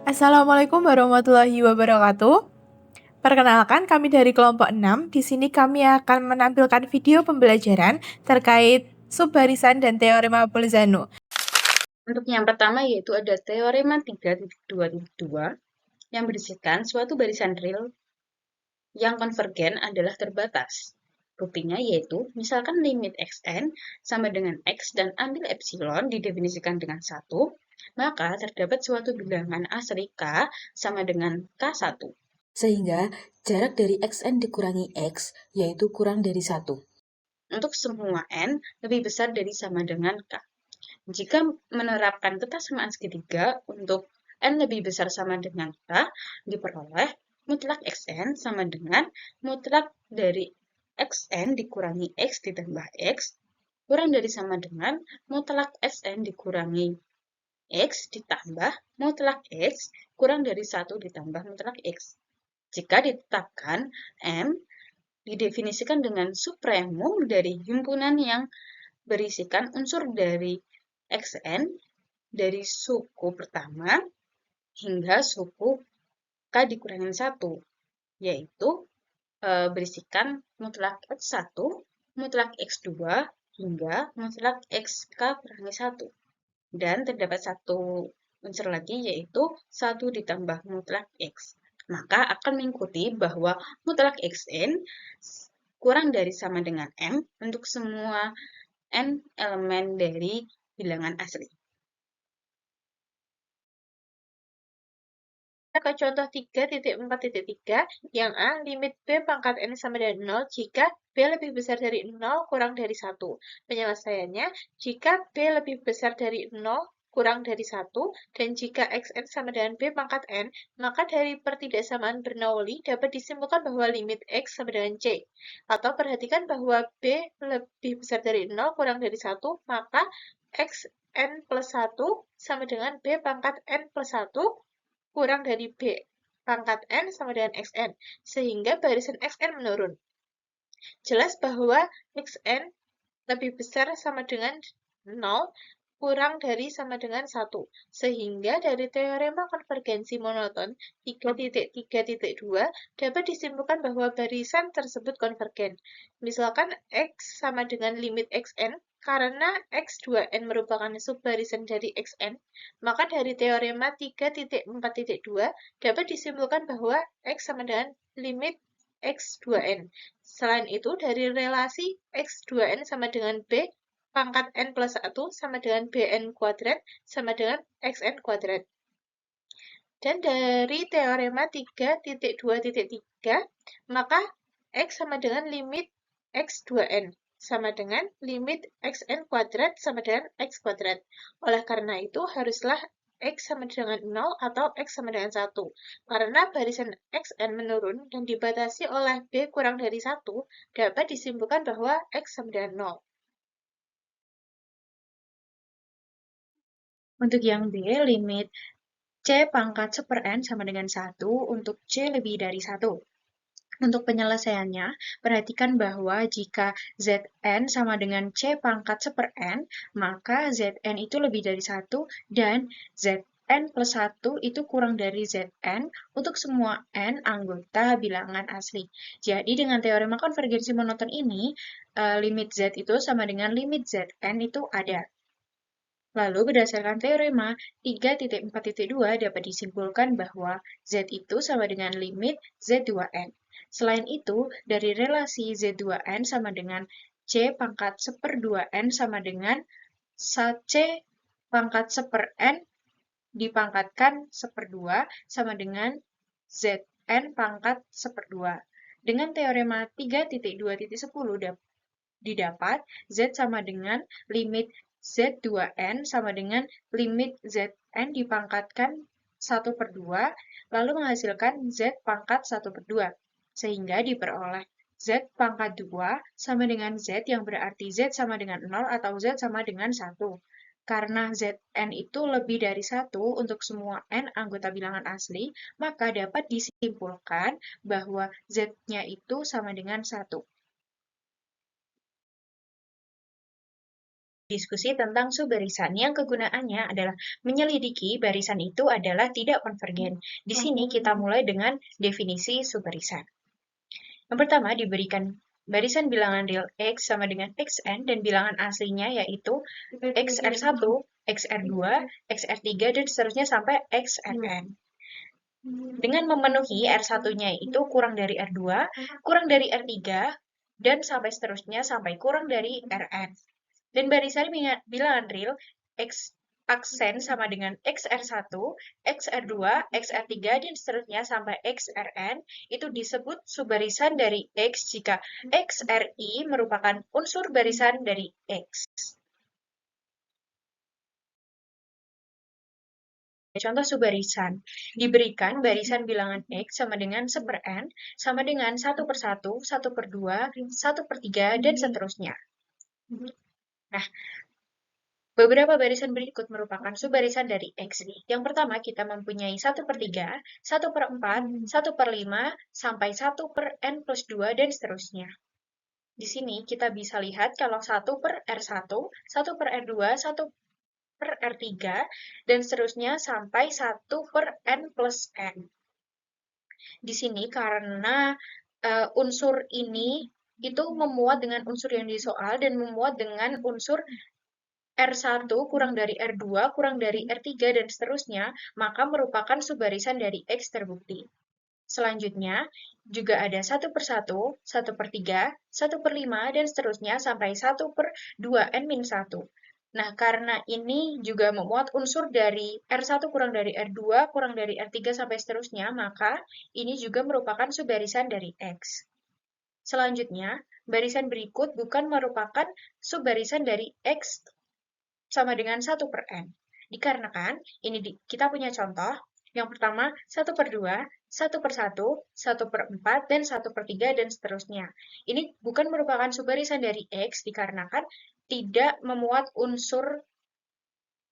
Assalamualaikum warahmatullahi wabarakatuh. Perkenalkan, kami dari kelompok 6. Di sini kami akan menampilkan video pembelajaran terkait subbarisan dan teorema Bolzano. Untuk yang pertama yaitu ada teorema 3.2.2 yang berisikan suatu barisan real yang konvergen adalah terbatas. Buktinya yaitu, misalkan limit xn sama dengan x dan ambil epsilon didefinisikan dengan 1, maka terdapat suatu bilangan asli k sama dengan k1. Sehingga jarak dari xn dikurangi x, yaitu kurang dari 1. Untuk semua n lebih besar dari sama dengan k. Jika menerapkan ketasamaan segitiga untuk n lebih besar sama dengan k, diperoleh mutlak xn sama dengan mutlak dari xn dikurangi x ditambah x kurang dari sama dengan mutlak xn dikurangi x ditambah mutlak x kurang dari 1 ditambah mutlak x. Jika ditetapkan, M didefinisikan dengan supremum dari himpunan yang berisikan unsur dari xn dari suku pertama hingga suku k dikurangi 1, yaitu berisikan mutlak x1, mutlak x2, hingga mutlak xk kurangi 1. Dan terdapat satu unsur lagi yaitu 1 ditambah mutlak x. Maka akan mengikuti bahwa mutlak xn kurang dari sama dengan m untuk semua n elemen dari bilangan asli. Kita ke contoh 3.4.3 yang A, limit B pangkat N sama dengan 0 jika B lebih besar dari 0 kurang dari 1. Penyelesaiannya, jika B lebih besar dari 0 kurang dari 1, dan jika xn sama dengan B pangkat N, maka dari pertidaksamaan Bernoulli dapat disimpulkan bahwa limit x sama dengan C. Atau perhatikan bahwa B lebih besar dari 0 kurang dari 1, maka xn plus 1 sama dengan B pangkat N plus 1 kurang dari B pangkat N sama dengan xn, sehingga barisan xn menurun. Jelas bahwa xn lebih besar sama dengan 0 kurang dari sama dengan 1. Sehingga dari teorema konvergensi monoton 3.3.2 dapat disimpulkan bahwa barisan tersebut konvergen. Misalkan x sama dengan limit xn, karena x2n merupakan subbarisan dari xn, maka dari teorema 3.4.2 dapat disimpulkan bahwa x sama dengan limit x2n. Selain itu, dari relasi x2n sama dengan b pangkat n plus 1 sama dengan bn kuadrat sama dengan xn kuadrat. Dan dari teorema 3.2.3, maka x sama dengan limit x2n sama dengan limit xn kuadrat sama dengan x kuadrat. Oleh karena itu, haruslah x sama dengan 0 atau x sama dengan 1. Karena barisan xn menurun dan dibatasi oleh b kurang dari 1, dapat disimpulkan bahwa x sama dengan 0. Untuk yang B, limit C pangkat 1/n sama dengan 1 untuk C lebih dari 1. Untuk penyelesaiannya, perhatikan bahwa jika Zn sama dengan C pangkat 1/n, maka Zn itu lebih dari 1 dan Zn plus 1 itu kurang dari Zn untuk semua n anggota bilangan asli. Jadi dengan teorema konvergensi monoton ini, limit Z itu sama dengan limit Zn itu ada. Lalu berdasarkan teorema 3.4.2 dapat disimpulkan bahwa Z itu sama dengan limit Z2n. Selain itu, dari relasi Z2n sama dengan C pangkat 1/2n sama dengan C pangkat 1/n dipangkatkan 1/2 sama dengan Zn pangkat 1/2. Dengan teorema 3.2.10 didapat Z sama dengan limit Z2n sama dengan limit Zn dipangkatkan 1/2, lalu menghasilkan Z pangkat 1/2. Sehingga diperoleh Z pangkat 2 sama dengan Z yang berarti Z sama dengan 0 atau Z sama dengan 1. Karena Zn itu lebih dari 1 untuk semua n anggota bilangan asli, maka dapat disimpulkan bahwa Z-nya itu sama dengan 1. diskusi tentang subbarisan yang kegunaannya adalah menyelidiki barisan itu adalah tidak konvergen. Di sini kita mulai dengan definisi subbarisan. Yang pertama diberikan barisan bilangan real X sama dengan Xn dan bilangan aslinya yaitu XR1, XR2, XR3, dan seterusnya sampai XRn. Dengan memenuhi R1-nya itu kurang dari R2, kurang dari R3, dan sampai seterusnya sampai kurang dari Rn. Dan barisan bilangan real X aksen sama dengan XR1, XR2, XR3, dan seterusnya sampai XRn itu disebut subbarisan dari X jika XRI merupakan unsur barisan dari X. Contoh subbarisan, diberikan barisan bilangan X sama dengan 1/n, sama dengan 1/1, 1/2, 1/3, dan seterusnya. Nah, beberapa barisan berikut merupakan subbarisan dari X. Yang pertama, kita mempunyai 1/3, 1/4, 1/5, sampai 1/n+2, dan seterusnya. Di sini kita bisa lihat kalau 1/R1, 1/R2, 1/R3, dan seterusnya sampai 1/n+n. Di sini karena unsur ini itu memuat dengan unsur yang di soal dan memuat dengan unsur R1 kurang dari R2 kurang dari R3 dan seterusnya, maka merupakan subbarisan dari X terbukti. Selanjutnya, juga ada 1/1, 1/3, 1/5, dan seterusnya sampai 1/2n-1. Nah, karena ini juga memuat unsur dari R1 kurang dari R2, kurang dari R3 sampai seterusnya, maka ini juga merupakan subbarisan dari X. Selanjutnya, barisan berikut bukan merupakan subbarisan dari X sama dengan 1/n. Dikarenakan, ini kita punya contoh. Yang pertama, 1/2, 1/1, 1/4, dan 1/3, dan seterusnya. Ini bukan merupakan subbarisan dari X dikarenakan tidak memuat unsur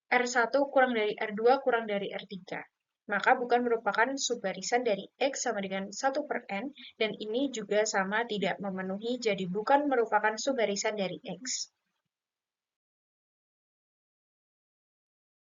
R1 kurang dari R2 kurang dari R3. Maka bukan merupakan subbarisan dari X sama dengan 1/n, dan ini juga sama tidak memenuhi, jadi bukan merupakan subbarisan dari X.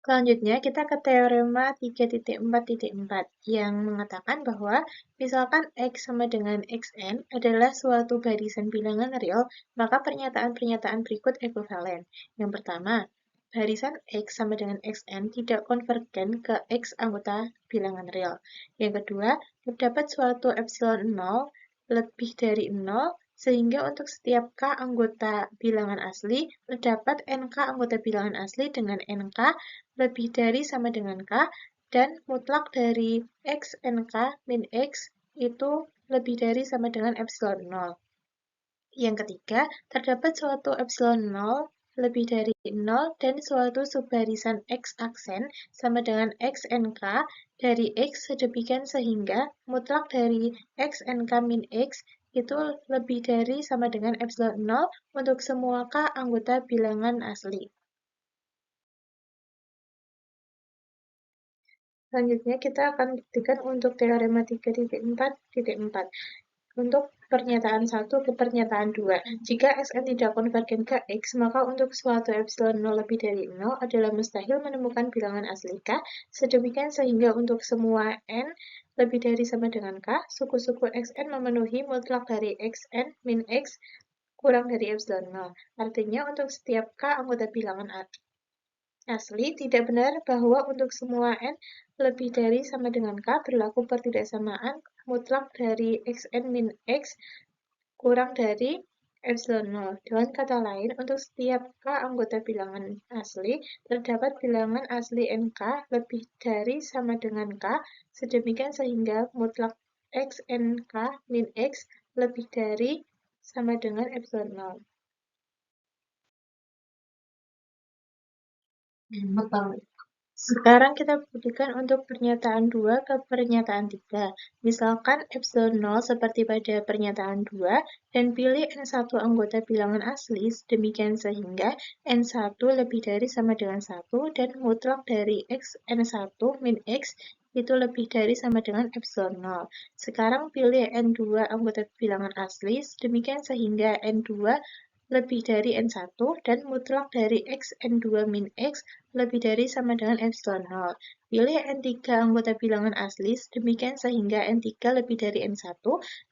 Selanjutnya, kita ke teorema 3.4.4 yang mengatakan bahwa misalkan X sama dengan Xn adalah suatu barisan bilangan real, maka pernyataan-pernyataan berikut ekuivalen. Yang pertama, barisan X sama dengan Xn tidak konvergen ke X anggota bilangan real. Yang kedua, terdapat suatu epsilon 0 lebih dari 0 sehingga untuk setiap K anggota bilangan asli, terdapat NK anggota bilangan asli dengan NK lebih dari sama dengan K, dan mutlak dari X NK min X itu lebih dari sama dengan epsilon 0. Yang ketiga, terdapat suatu epsilon 0 lebih dari 0 dan suatu subbarisan X aksen sama dengan X NK dari X sedemikian sehingga mutlak dari X NK min X itu lebih dari sama dengan epsilon 0 untuk semua K anggota bilangan asli. Selanjutnya kita akan buktikan untuk teorema 3.4.4. Untuk pernyataan 1 ke pernyataan 2. Jika Xn tidak konvergen ke X, maka untuk suatu epsilon 0 lebih dari 0 adalah mustahil menemukan bilangan asli K, sedemikian sehingga untuk semua N lebih dari sama dengan K, suku-suku Xn memenuhi mutlak dari Xn min X kurang dari epsilon 0. Artinya untuk setiap K anggota bilangan asli, tidak benar bahwa untuk semua N lebih dari sama dengan K berlaku pertidaksamaan mutlak dari Xn min X kurang dari epsilon 0. Dengan kata lain, untuk setiap K anggota bilangan asli, terdapat bilangan asli NK lebih dari sama dengan K, sedemikian sehingga mutlak XNK min X lebih dari sama dengan epsilon 0. Sekarang kita buktikan untuk pernyataan 2 ke pernyataan 3. Misalkan epsilon 0 seperti pada pernyataan 2, dan pilih N1 anggota bilangan asli, demikian sehingga N1 lebih dari sama dengan 1, dan mutlak dari X N1 min X itu lebih dari sama dengan epsilon 0. Sekarang pilih N2 anggota bilangan asli, demikian sehingga N2 lebih dari N1 dan mutlak dari X N2 min X lebih dari sama dengan epsilon 0. Pilih N3 anggota bilangan asli demikian sehingga N3 lebih dari N1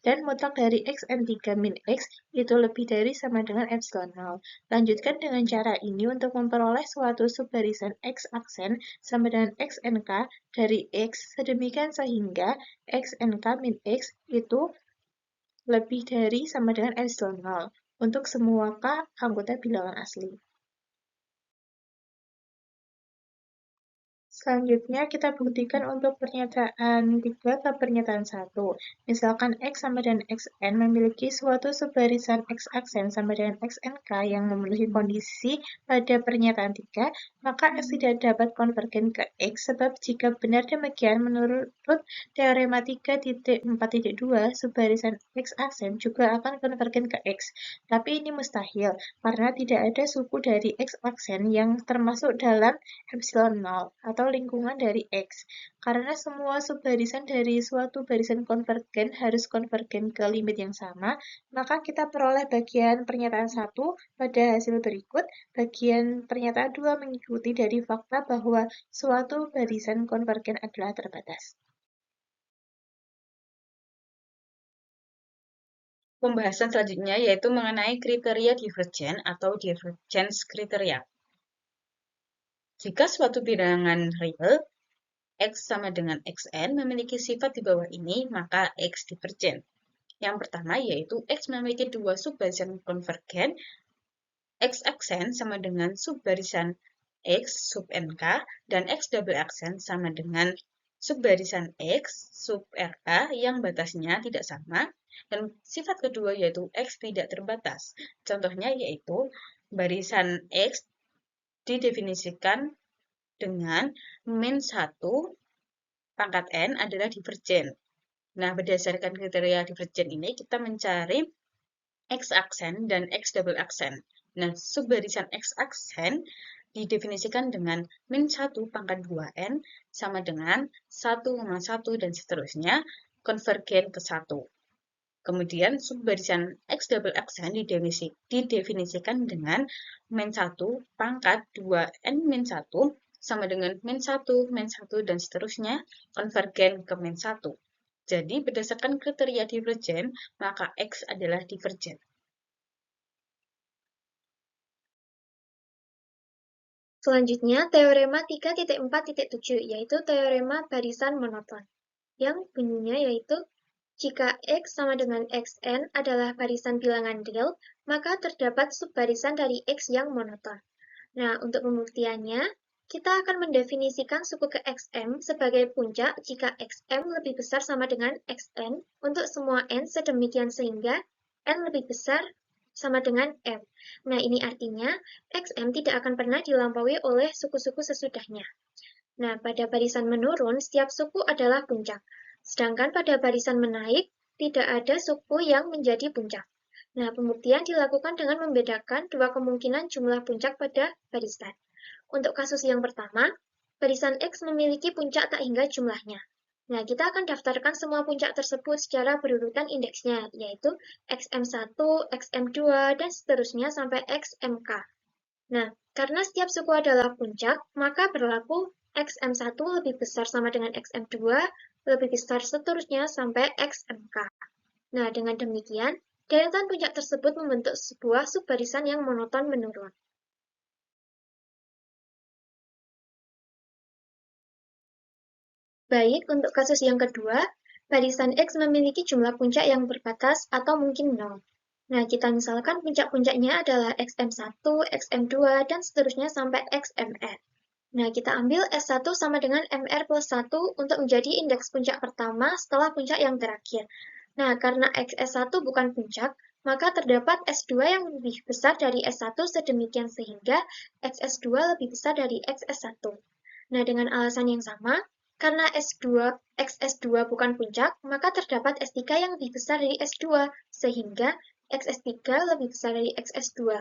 dan mutlak dari X N3 min X itu lebih dari sama dengan epsilon 0. Lanjutkan dengan cara ini untuk memperoleh suatu subbarisan X aksen sama dengan XNK dari X sedemikian sehingga XNK min X itu lebih dari sama dengan epsilon 0 untuk semua K anggota bilangan asli. Selanjutnya, kita buktikan untuk pernyataan 3 ke pernyataan 1. Misalkan X sama dengan Xn memiliki suatu subbarisan X aksen sama dengan Xnk yang memenuhi kondisi pada pernyataan 3, maka X tidak dapat konvergen ke X, sebab jika benar demikian, menurut teorema 3.4.2, subbarisan X aksen juga akan konvergen ke X. Tapi ini mustahil, karena tidak ada suku dari X aksen yang termasuk dalam epsilon 0 atau lingkungan dari X. Karena semua subbarisan dari suatu barisan konvergen harus konvergen ke limit yang sama, maka kita peroleh bagian pernyataan 1 pada hasil berikut. Bagian pernyataan 2 mengikuti dari fakta bahwa suatu barisan konvergen adalah terbatas. Pembahasan selanjutnya yaitu mengenai kriteria divergen atau divergence kriteria. Jika suatu bilangan real, X sama dengan Xn memiliki sifat di bawah ini, maka X divergen. Yang pertama yaitu X memiliki dua subbarisan konvergen, X aksen sama dengan subbarisan X sub NK, dan X double aksen sama dengan subbarisan X sub RK yang batasnya tidak sama. Dan sifat kedua yaitu X tidak terbatas. Contohnya yaitu barisan X didefinisikan dengan min 1 pangkat N adalah divergen. Nah, berdasarkan kriteria divergen ini, kita mencari X aksen dan X double aksen. Nah, subbarisan X aksen didefinisikan dengan min 1 pangkat 2N sama dengan 1,1 dan seterusnya, konvergen ke 1. Kemudian subbarisan X double aksen didefinisikan dengan min 1 pangkat 2N min 1 sama dengan min 1, dan seterusnya, konvergen ke min 1. Jadi, berdasarkan kriteria divergen, maka X adalah divergen. Selanjutnya, teorema 3.4.7, yaitu teorema barisan monoton, yang bunyinya yaitu jika X sama dengan Xn adalah barisan bilangan real, maka terdapat subbarisan dari X yang monoton. Nah, untuk pembuktiannya, kita akan mendefinisikan suku ke Xm sebagai puncak jika Xm lebih besar sama dengan Xn untuk semua N sedemikian sehingga N lebih besar sama dengan M. Nah, ini artinya Xm tidak akan pernah dilampaui oleh suku-suku sesudahnya. Nah, pada barisan menurun, setiap suku adalah puncak. Sedangkan pada barisan menaik, tidak ada suku yang menjadi puncak. Nah, pembuktian dilakukan dengan membedakan dua kemungkinan jumlah puncak pada barisan. Untuk kasus yang pertama, barisan X memiliki puncak tak hingga jumlahnya. Nah, kita akan daftarkan semua puncak tersebut secara berurutan indeksnya, yaitu XM1, XM2, dan seterusnya sampai XMK. Nah, karena setiap suku adalah puncak, maka berlaku XM1 lebih besar sama dengan XM2, lebih besar seterusnya sampai XMK. Nah, dengan demikian, deretan puncak tersebut membentuk sebuah subbarisan yang monoton menurun. Baik, untuk kasus yang kedua, barisan X memiliki jumlah puncak yang berbatas atau mungkin 0. Nah, kita misalkan puncak-puncaknya adalah XM1, XM2, dan seterusnya sampai XMR. Nah, kita ambil S1 sama dengan MR plus 1 untuk menjadi indeks puncak pertama setelah puncak yang terakhir. Nah, karena XS1 bukan puncak, maka terdapat S2 yang lebih besar dari S1 sedemikian sehingga XS2 lebih besar dari XS1. Nah, dengan alasan yang sama, karena XS2 bukan puncak, maka terdapat S3 yang lebih besar dari S2, sehingga XS3 lebih besar dari XS2.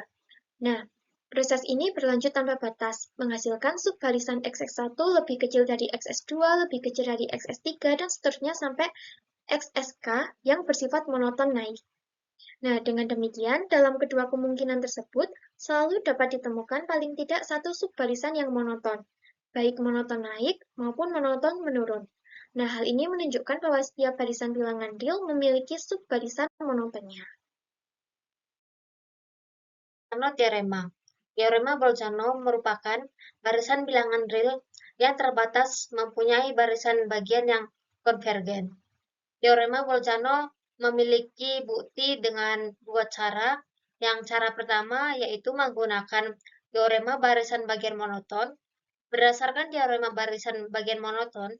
Nah, proses ini berlanjut tanpa batas, menghasilkan subbarisan XS1 lebih kecil dari XS2, lebih kecil dari XS3, dan seterusnya sampai XSK yang bersifat monoton naik. Nah, dengan demikian, dalam kedua kemungkinan tersebut, selalu dapat ditemukan paling tidak satu subbarisan yang monoton, baik monoton naik maupun monoton menurun. Nah, hal ini menunjukkan bahwa setiap barisan bilangan real memiliki subbarisan monotonnya. Bolzano teorema. Teorema Bolzano merupakan barisan bilangan real yang terbatas mempunyai barisan bagian yang konvergen. Teorema Bolzano memiliki bukti dengan dua cara. Yang cara pertama yaitu menggunakan teorema barisan bagian monoton. Berdasarkan teorema barisan bagian monoton,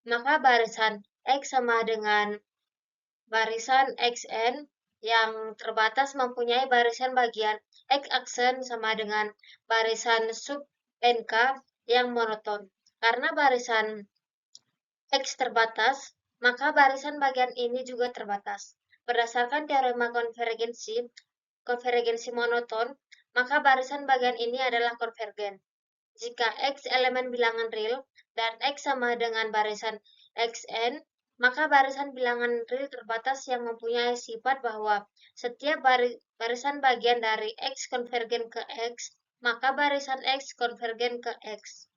maka barisan X sama dengan barisan Xn yang terbatas mempunyai barisan bagian X-aksen sama dengan barisan sub NK yang monoton. Karena barisan X terbatas, maka barisan bagian ini juga terbatas. Berdasarkan teorema konvergensi monoton, maka barisan bagian ini adalah konvergen. Jika X elemen bilangan real dan X sama dengan barisan Xn, maka barisan bilangan real terbatas yang mempunyai sifat bahwa setiap barisan bagian dari X konvergen ke X, maka barisan X konvergen ke X.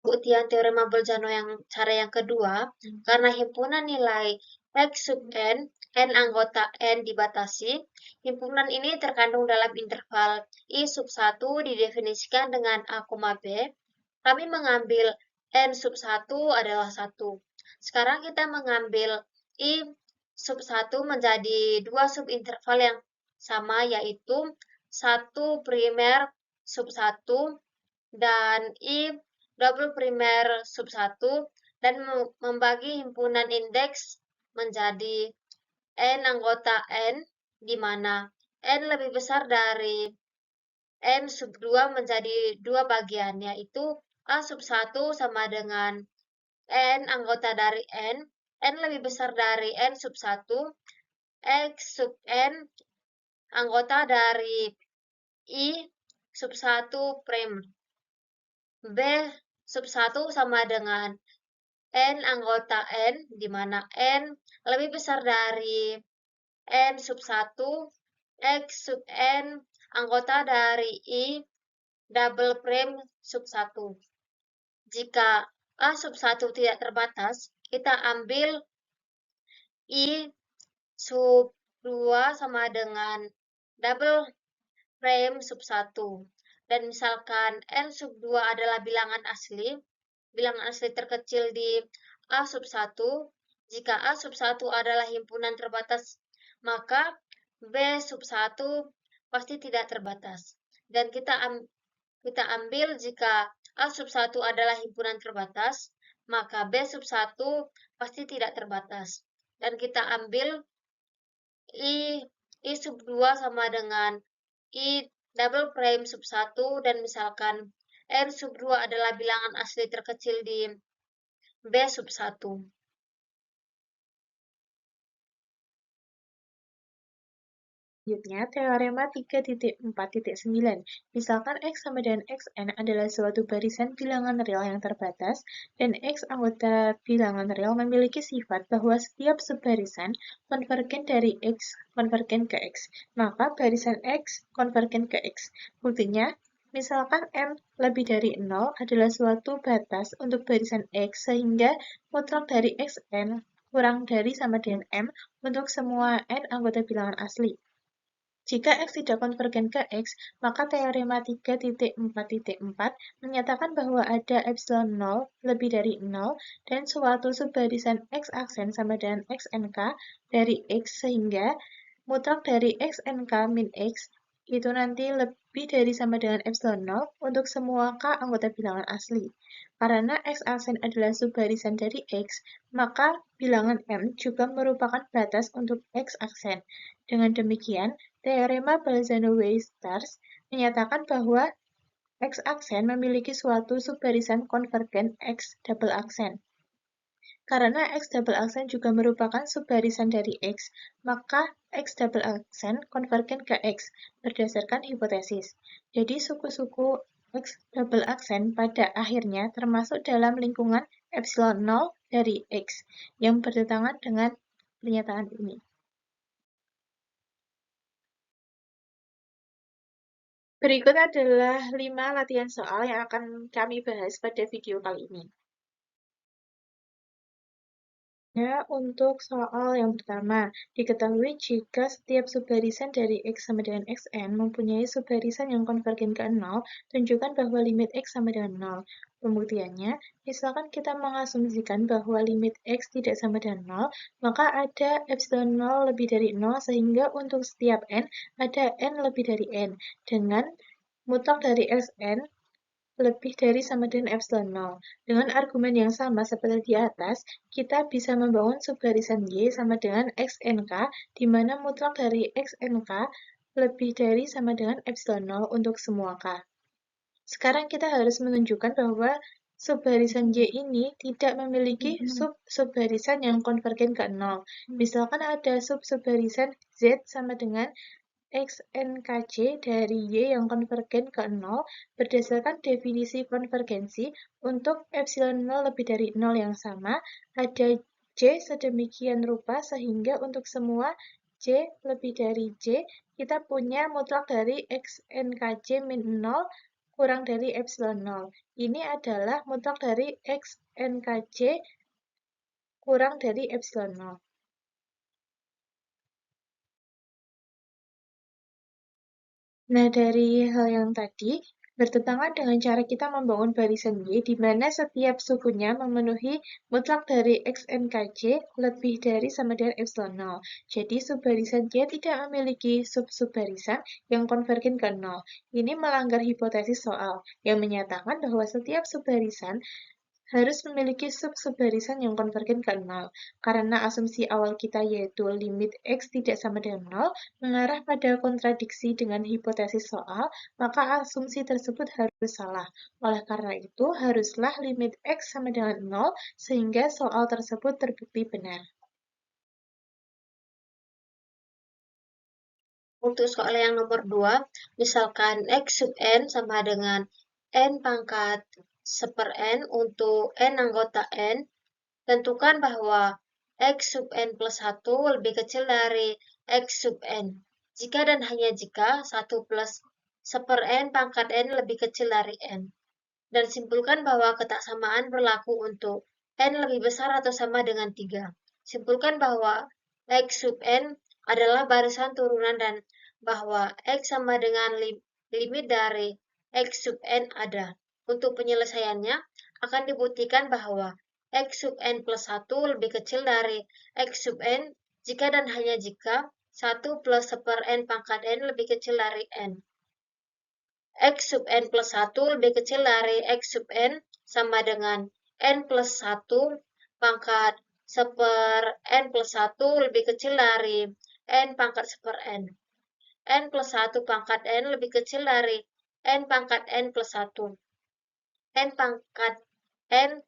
Buktian teorema Bolzano yang cara yang kedua, karena himpunan nilai X sub n anggota n dibatasi, himpunan ini terkandung dalam interval I sub 1 didefinisikan dengan A, B. Kami mengambil n sub 1 adalah 1. Sekarang kita mengambil I sub 1 menjadi dua subinterval yang sama, yaitu 1 primer sub 1 dan I double primer sub 1 dan membagi himpunan indeks menjadi n anggota n, di mana n lebih besar dari n sub 2 menjadi dua bagian, yaitu A sub 1 sama dengan n anggota dari n lebih besar dari n sub 1, X sub n anggota dari I sub 1 prime, B sub 1 sama dengan n anggota n, di mana n lebih besar dari n sub 1, X sub n anggota dari I double prime sub 1. Jika A sub 1 tidak terbatas, kita ambil I sub 2 sama dengan double prime sub 1. Dan misalkan n sub 2 adalah bilangan asli terkecil di A sub 1, jika A sub 1 adalah himpunan terbatas, maka B sub 1 pasti tidak terbatas. Dan kita ambil jika A sub 1 adalah himpunan terbatas, maka B sub 1 pasti tidak terbatas. Dan kita ambil I sub 2 sama dengan I double prime sub 1, dan misalkan n sub 2 adalah bilangan asli terkecil di B sub 1. Selanjutnya, teorema 3.4.9. Misalkan X sama dengan Xn adalah suatu barisan bilangan real yang terbatas, dan X anggota bilangan real memiliki sifat bahwa setiap subbarisan konvergen dari X konvergen ke X, maka barisan X konvergen ke X. Buktinya, misalkan M lebih dari 0 adalah suatu batas untuk barisan X, sehingga mutlak dari Xn kurang dari sama dengan M untuk semua N anggota bilangan asli. Jika X tidak konvergen ke X, maka teorema 3.4.4 menyatakan bahwa ada epsilon 0 lebih dari 0 dan suatu subbarisan X-aksen sama dengan XNK dari X, sehingga mutlak dari XNK min X itu nanti lebih dari sama dengan epsilon 0 untuk semua K anggota bilangan asli. Karena X-aksen adalah subbarisan dari X, maka bilangan M juga merupakan batas untuk X-aksen. Dengan demikian, teorema Bolzano-Weierstrass menyatakan bahwa X-aksen memiliki suatu subbarisan konvergen X double aksen. Karena X double aksen juga merupakan subbarisan dari X, maka X double aksen konvergen ke X berdasarkan hipotesis. Jadi suku-suku X double aksen pada akhirnya termasuk dalam lingkungan epsilon 0 dari X, yang bertentangan dengan pernyataan ini. Berikut adalah 5 latihan soal yang akan kami bahas pada video kali ini. Ya, untuk soal yang pertama, diketahui jika setiap subbarisan dari X sama dengan Xn mempunyai subbarisan yang konvergen ke 0, tunjukkan bahwa limit X sama dengan 0. Pembuktiannya, misalkan kita mengasumsikan bahwa limit X tidak sama dengan 0, maka ada epsilon 0 lebih dari 0, sehingga untuk setiap N ada N lebih dari N, dengan mutlak dari Sn lebih dari sama dengan epsilon 0. Dengan argumen yang sama seperti di atas, kita bisa membangun subbarisan Y sama dengan XNK, di mana mutlak dari XNK lebih dari sama dengan epsilon 0 untuk semua K. Sekarang kita harus menunjukkan bahwa subbarisan Y ini tidak memiliki subbarisan yang konvergen ke 0. Misalkan ada subbarisan Z sama dengan XNKJ dari Y yang konvergen ke 0 berdasarkan definisi konvergensi untuk epsilon 0 lebih dari 0 yang sama, ada J sedemikian rupa sehingga untuk semua J lebih dari J, kita punya mutlak dari XNKJ min 0 kurang dari epsilon 0. Ini adalah mutlak dari XNKJ kurang dari epsilon 0. Nah, dari hal yang tadi, bertentangan dengan cara kita membangun barisan Y, di mana setiap sukunya memenuhi mutlak dari XNKJ lebih dari sama dengan epsilon 0. Jadi, subbarisan Y tidak memiliki sub-subbarisan yang konvergen ke 0. Ini melanggar hipotesis soal, yang menyatakan bahwa setiap subbarisan harus memiliki sub-subbarisan yang konvergen ke 0. Karena asumsi awal kita yaitu limit X tidak sama dengan 0, mengarah pada kontradiksi dengan hipotesis soal, maka asumsi tersebut harus salah. Oleh karena itu, haruslah limit X sama dengan 0, sehingga soal tersebut terbukti benar. Untuk soal yang nomor 2, misalkan X sub N sama dengan N pangkat 1/N untuk N anggota N, tentukan bahwa X sub N plus 1 lebih kecil dari X sub N. Jika dan hanya jika 1 plus 1/N pangkat N lebih kecil dari N. Dan simpulkan bahwa ketaksamaan berlaku untuk N lebih besar atau sama dengan 3. Simpulkan bahwa X sub N adalah barisan turunan dan bahwa X sama dengan limit dari X sub N ada. Untuk penyelesaiannya, akan dibuktikan bahwa X sub N plus 1 lebih kecil dari X sub N jika dan hanya jika 1 plus 1/N pangkat N lebih kecil dari N. X sub N plus 1 lebih kecil dari X sub N sama dengan N plus 1 pangkat 1/N plus 1 lebih kecil dari N pangkat 1/N. N plus 1 pangkat N lebih kecil dari N pangkat N plus 1. N pangkat N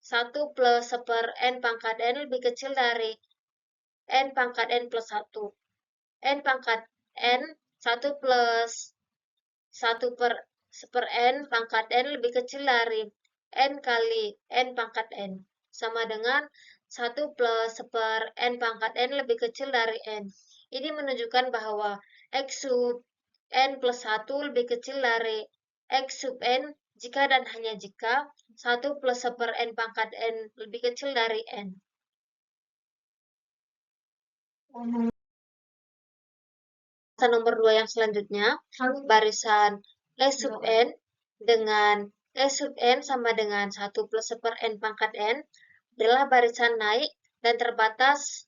1 plus 1/N pangkat N lebih kecil dari N pangkat N plus 1. N pangkat N 1 plus 1/N pangkat N lebih kecil dari N kali N pangkat N. Sama dengan 1 plus 1/N pangkat N lebih kecil dari N. Ini menunjukkan bahwa X sub N plus 1 lebih kecil dari X sub N jika dan hanya jika 1 plus 1/N pangkat N lebih kecil dari N. Nomor 2 yang selanjutnya, barisan S sub N dengan S sub N sama dengan 1 plus 1/N pangkat N adalah barisan naik dan terbatas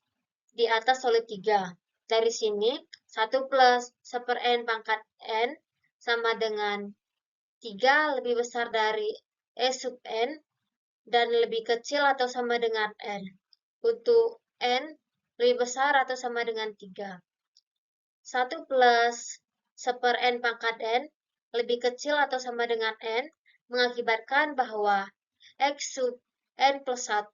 di atas oleh 3. Dari sini, 1 plus 1/N pangkat N sama dengan 3 lebih besar dari S sub N dan lebih kecil atau sama dengan N. Untuk N lebih besar atau sama dengan 3. 1 plus 1/N pangkat N lebih kecil atau sama dengan N mengakibatkan bahwa X sub N plus 1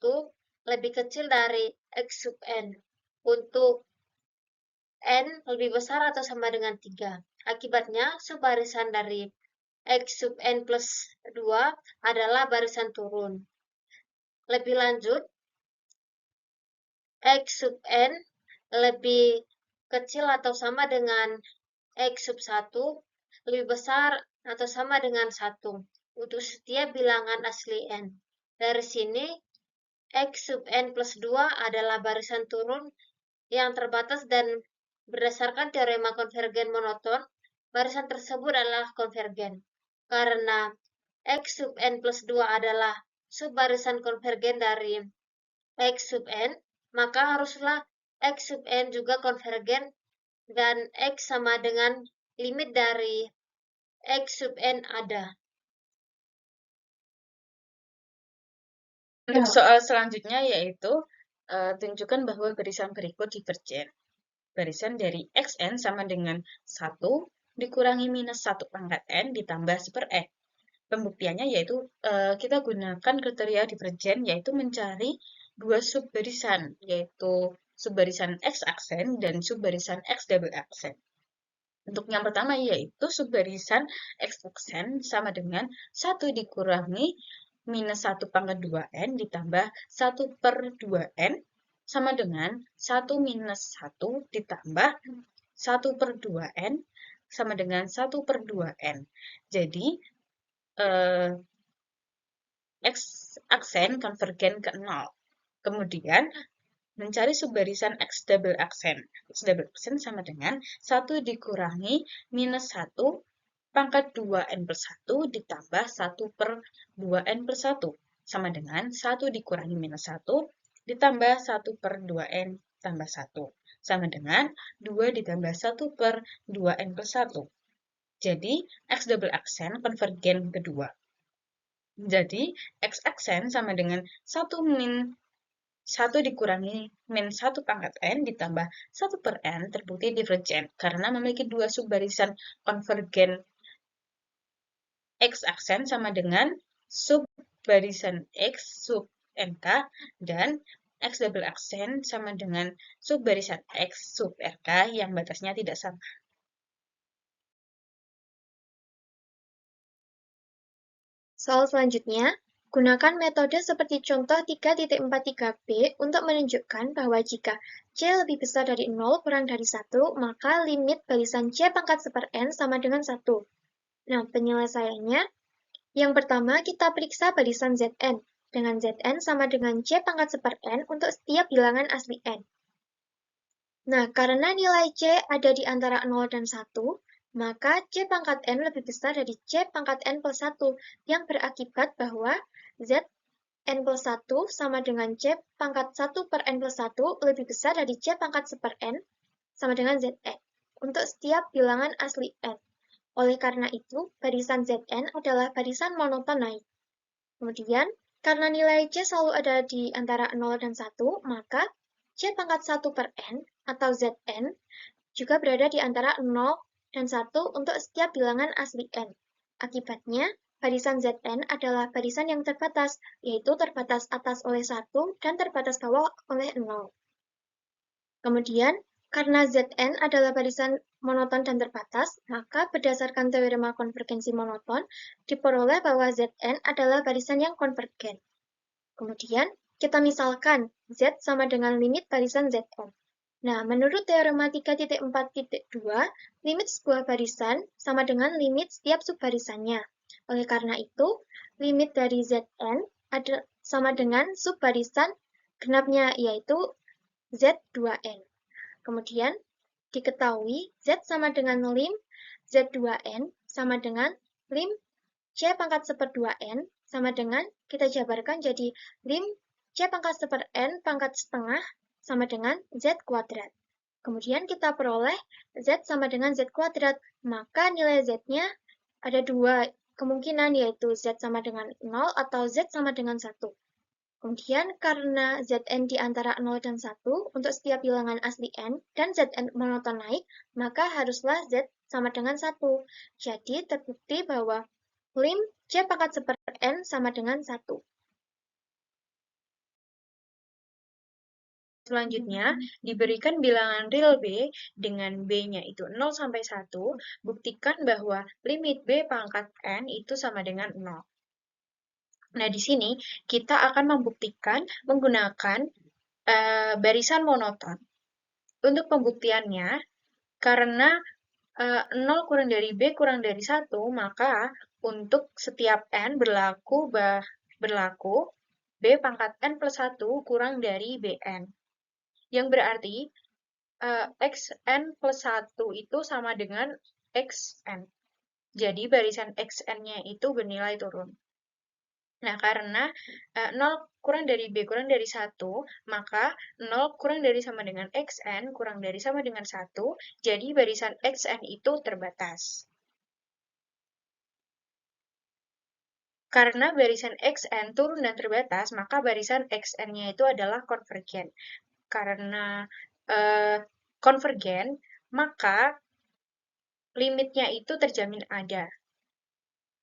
lebih kecil dari X sub N. Untuk N lebih besar atau sama dengan 3. Akibatnya, subbarisan dari X sub N plus 2 adalah barisan turun. Lebih lanjut, X sub N lebih kecil atau sama dengan X sub 1, lebih besar atau sama dengan 1 untuk setiap bilangan asli N. Dari sini, X sub N plus 2 adalah barisan turun yang terbatas dan berdasarkan teorema konvergen monoton, barisan tersebut adalah konvergen. Karena X sub N plus 2 adalah subbarisan konvergen dari X sub N, maka haruslah X sub N juga konvergen dan X sama dengan limit dari X sub N ada. Untuk soal selanjutnya yaitu tunjukkan bahwa barisan berikut divergen. Barisan dari xn sama dengan 1 dikurangi minus 1 pangkat n ditambah 1/n. Pembuktiannya yaitu kita gunakan kriteria divergen, yaitu mencari dua subbarisan, yaitu subbarisan x aksen dan subbarisan x double aksen. Untuk yang pertama yaitu subbarisan x aksen sama dengan 1 dikurangi minus 1 pangkat 2n ditambah 1/2n sama dengan 1 minus 1 ditambah 1/2n sama dengan 1/2n. Jadi, X aksen konvergen ke 0. Kemudian, mencari subbarisan X double aksen. X double aksen sama dengan 1 dikurangi minus 1 pangkat 2n plus 1 ditambah 1/2n plus 1 sama dengan 1 dikurangi minus 1 ditambah 1/2n tambah 1 sama dengan 2 ditambah 1/2n plus 1. Jadi, X double aksen konvergen kedua. Jadi, X aksen sama dengan 1 dikurangi min 1 pangkat n ditambah 1/n terbukti divergen karena memiliki dua subbarisan konvergen. X aksen sama dengan subbarisan X sub NK dan X double aksen sama dengan subbarisan X sub RK yang batasnya tidak sama. Soal selanjutnya, gunakan metode seperti contoh 3.43b untuk menunjukkan bahwa jika C lebih besar dari 0 kurang dari 1, maka limit barisan C pangkat 1/n sama dengan 1. Nah, penyelesaiannya, yang pertama kita periksa barisan Zn, dengan Zn sama dengan C pangkat 1/n untuk setiap bilangan asli n. Nah, karena nilai C ada di antara 0 dan 1, maka C pangkat n lebih besar dari C pangkat n plus 1, yang berakibat bahwa Z n plus 1 sama dengan C pangkat 1/n plus 1 lebih besar dari C pangkat 1/n sama dengan Zn untuk setiap bilangan asli n. Oleh karena itu, barisan Zn adalah barisan monoton naik. Kemudian, karena nilai C selalu ada di antara 0 dan 1, maka C pangkat 1/n atau Zn juga berada di antara 0 dan 1 untuk setiap bilangan asli n. Akibatnya, barisan Zn adalah barisan yang terbatas, yaitu terbatas atas oleh 1 dan terbatas bawah oleh 0. Kemudian, karena Zn adalah barisan monoton dan terbatas, maka berdasarkan teorema konvergensi monoton, diperoleh bahwa Zn adalah barisan yang konvergen. Kemudian, kita misalkan Z sama dengan limit barisan Zn. Nah, menurut teorema 3.4.2, limit sebuah barisan sama dengan limit setiap subbarisannya. Oleh karena itu, limit dari Zn ada sama dengan subbarisan genapnya, yaitu Z2n. Kemudian, diketahui Z sama dengan lim Z2n sama dengan lim C pangkat 1/2n sama dengan, kita jabarkan jadi lim C pangkat 1/n pangkat setengah sama dengan Z kuadrat. Kemudian kita peroleh Z sama dengan Z kuadrat, maka nilai Z-nya ada dua kemungkinan, yaitu Z sama dengan 0 atau Z sama dengan 1. Kemudian karena Zn di antara 0 dan 1 untuk setiap bilangan asli n dan Zn monoton naik, maka haruslah Z sama dengan 1. Jadi terbukti bahwa lim C pangkat 1/n sama dengan 1. Selanjutnya, diberikan bilangan real B dengan B-nya itu 0 sampai 1, buktikan bahwa limit B pangkat N itu sama dengan 0. Nah, di sini kita akan membuktikan menggunakan barisan monoton. Untuk pembuktiannya, karena 0 kurang dari B kurang dari 1, maka untuk setiap N berlaku B pangkat N plus 1 kurang dari Bn. Yang berarti Xn plus 1 itu sama dengan Xn. Jadi barisan Xn-nya itu bernilai turun. Nah, karena 0 kurang dari B kurang dari 1, maka 0 kurang dari sama dengan Xn kurang dari sama dengan 1, jadi barisan Xn itu terbatas. Karena barisan Xn turun dan terbatas, maka barisan Xn-nya itu adalah konvergen. Karena konvergen, maka limitnya itu terjamin ada.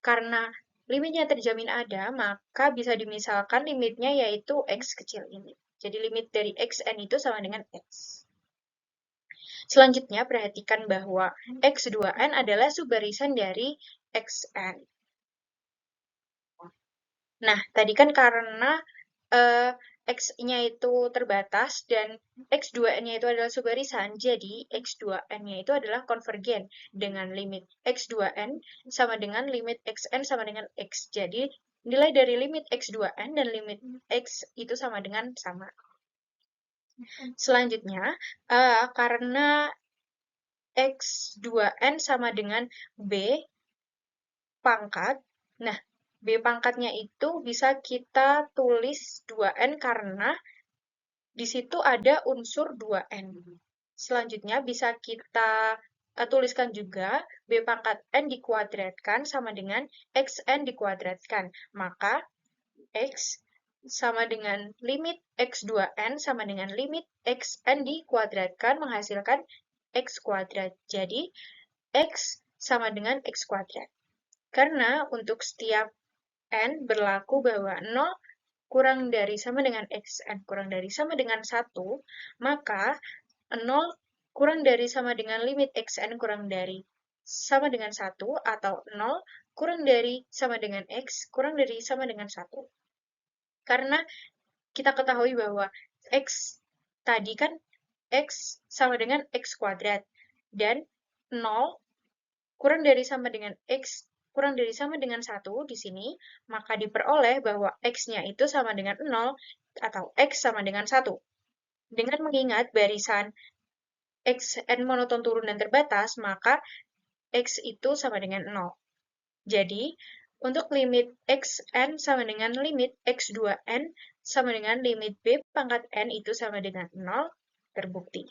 Karena limitnya terjamin ada, maka bisa dimisalkan limitnya yaitu X kecil ini. Jadi limit dari Xn itu sama dengan X. Selanjutnya, perhatikan bahwa X2n adalah subbarisan dari Xn. Nah, tadi kan karena X-nya itu terbatas dan X2n-nya itu adalah subbarisan, jadi X2n-nya itu adalah konvergen dengan limit X2n sama dengan limit Xn sama dengan X. Jadi, nilai dari limit X2n dan limit X itu sama dengan sama. Selanjutnya, karena X2n sama dengan B pangkat, nah, B pangkatnya itu bisa kita tulis 2n karena di situ ada unsur 2n. Selanjutnya bisa kita tuliskan juga B pangkat n dikuadratkan sama dengan Xn dikuadratkan. Maka X sama dengan limit X2n sama dengan limit Xn dikuadratkan menghasilkan X kuadrat. Jadi X sama dengan X kuadrat. Karena untuk setiap n berlaku bahwa 0 kurang dari sama dengan Xn kurang dari sama dengan 1, maka 0 kurang dari sama dengan limit Xn kurang dari sama dengan 1, atau 0 kurang dari sama dengan X kurang dari sama dengan 1. Karena kita ketahui bahwa X tadi kan X sama dengan X kuadrat, dan 0 kurang dari sama dengan X kurang dari sama dengan 1 di sini, maka diperoleh bahwa X-nya itu sama dengan 0 atau X sama dengan 1. Dengan mengingat barisan Xn monoton turun dan terbatas, maka X itu sama dengan 0. Jadi, untuk limit Xn sama dengan limit X2n sama dengan limit B pangkat n itu sama dengan 0, terbukti.